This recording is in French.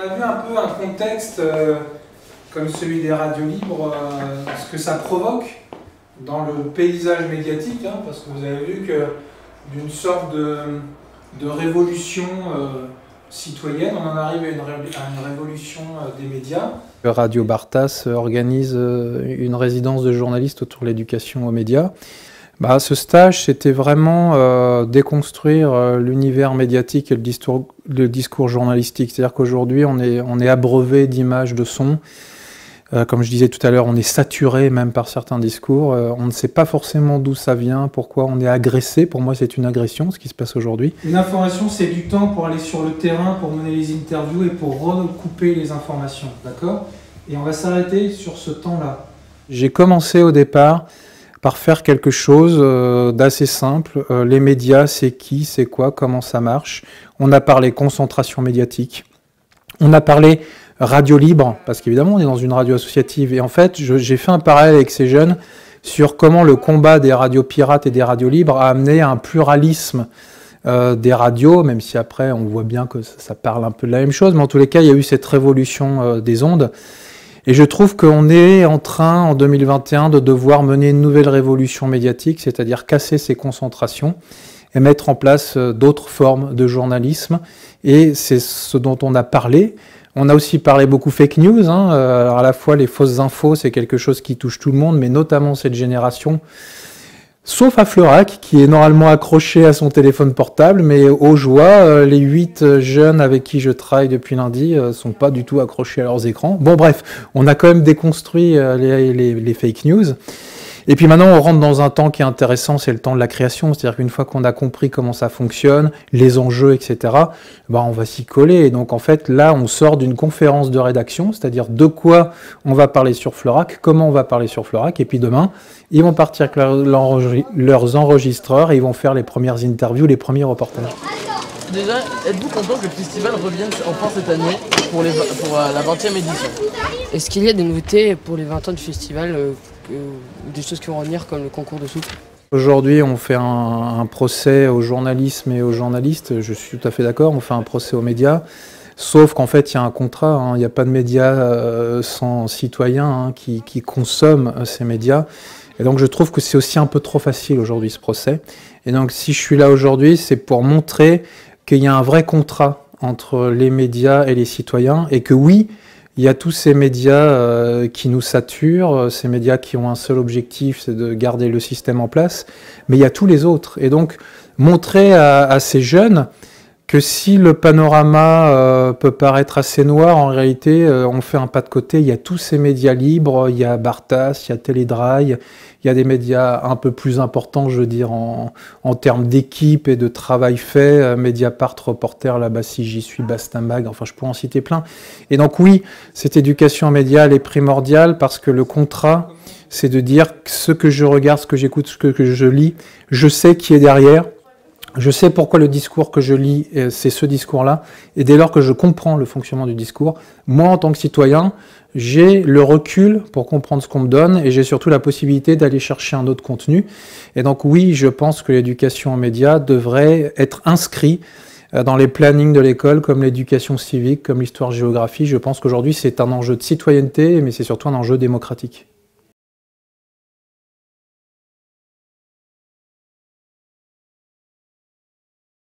On a vu un peu un contexte comme celui des radios libres, ce que ça provoque dans le paysage médiatique, hein, parce que vous avez vu que d'une sorte de révolution citoyenne, on en arrive à une révolution des médias. Radio Bartas organise une résidence de journalistes autour de l'éducation aux médias. Ce stage, c'était vraiment déconstruire l'univers médiatique et le discours journalistique. C'est-à-dire qu'aujourd'hui, on est abreuvé d'images, de sons. Comme je disais tout à l'heure, on est saturé même par certains discours. On ne sait pas forcément d'où ça vient, pourquoi on est agressé. Pour moi, c'est une agression, ce qui se passe aujourd'hui. Une information, c'est du temps pour aller sur le terrain, pour mener les interviews et pour recouper les informations, d'accord? Et on va s'arrêter sur ce temps-là. J'ai commencé au départ par faire quelque chose d'assez simple. Les médias, c'est qui, c'est quoi, comment ça marche. On a parlé concentration médiatique. On a parlé radio libre, parce qu'évidemment, on est dans une radio associative. Et en fait, j'ai fait un parallèle avec ces jeunes sur comment le combat des radios pirates et des radios libres a amené à un pluralisme des radios, même si après, on voit bien que ça parle un peu de la même chose. Mais en tous les cas, il y a eu cette révolution des ondes. Et je trouve qu'on est en train, en 2021, de devoir mener une nouvelle révolution médiatique, c'est-à-dire casser ces concentrations et mettre en place d'autres formes de journalisme. Et c'est ce dont on a parlé. On a aussi parlé beaucoup fake news. Alors à la fois, les fausses infos, c'est quelque chose qui touche tout le monde, mais notamment cette génération. Sauf à Fleurac, qui est normalement accroché à son téléphone portable, mais aux joies, les 8 jeunes avec qui je travaille depuis lundi sont pas du tout accrochés à leurs écrans. Bon bref, on a quand même déconstruit les fake news. Et puis maintenant, on rentre dans un temps qui est intéressant, c'est le temps de la création. C'est-à-dire qu'une fois qu'on a compris comment ça fonctionne, les enjeux, etc., on va s'y coller. Et donc en fait, là, on sort d'une conférence de rédaction, c'est-à-dire de quoi on va parler sur Fleurac, comment on va parler sur Fleurac, et puis demain, ils vont partir avec leurs enregistreurs et ils vont faire les premières interviews, les premiers reportages. Déjà, êtes-vous content que le festival revienne enfin cette année pour la 20e édition? Est-ce qu'il y a des nouveautés pour les 20 ans du festival, des choses qui vont revenir comme le concours de soupe? Aujourd'hui, on fait un procès au journalisme et aux journalistes, je suis tout à fait d'accord, on fait un procès aux médias, sauf qu'en fait, il y a un contrat, il n'y a pas de médias sans citoyens qui consomment ces médias. Et donc je trouve que c'est aussi un peu trop facile aujourd'hui ce procès. Et donc si je suis là aujourd'hui, c'est pour montrer qu'il y a un vrai contrat entre les médias et les citoyens, et que oui, il y a tous ces médias qui nous saturent, ces médias qui ont un seul objectif, c'est de garder le système en place, mais il y a tous les autres. Et donc montrer à ces jeunes que si le panorama peut paraître assez noir, en réalité, on fait un pas de côté. Il y a tous ces médias libres, il y a Bartas, il y a Télédrail, il y a des médias un peu plus importants, je veux dire, en termes d'équipe et de travail fait. Mediapart, Reporter, là-bas, si j'y suis, Bastinbag, enfin, je pourrais en citer plein. Et donc, oui, cette éducation médiale est primordiale parce que le contrat, c'est de dire que ce que je regarde, ce que j'écoute, ce que je lis, je sais qui est derrière. Je sais pourquoi le discours que je lis, c'est ce discours-là. Et dès lors que je comprends le fonctionnement du discours, moi, en tant que citoyen, j'ai le recul pour comprendre ce qu'on me donne et j'ai surtout la possibilité d'aller chercher un autre contenu. Et donc, oui, je pense que l'éducation aux médias devrait être inscrite dans les plannings de l'école, comme l'éducation civique, comme l'histoire-géographie. Je pense qu'aujourd'hui, c'est un enjeu de citoyenneté, mais c'est surtout un enjeu démocratique.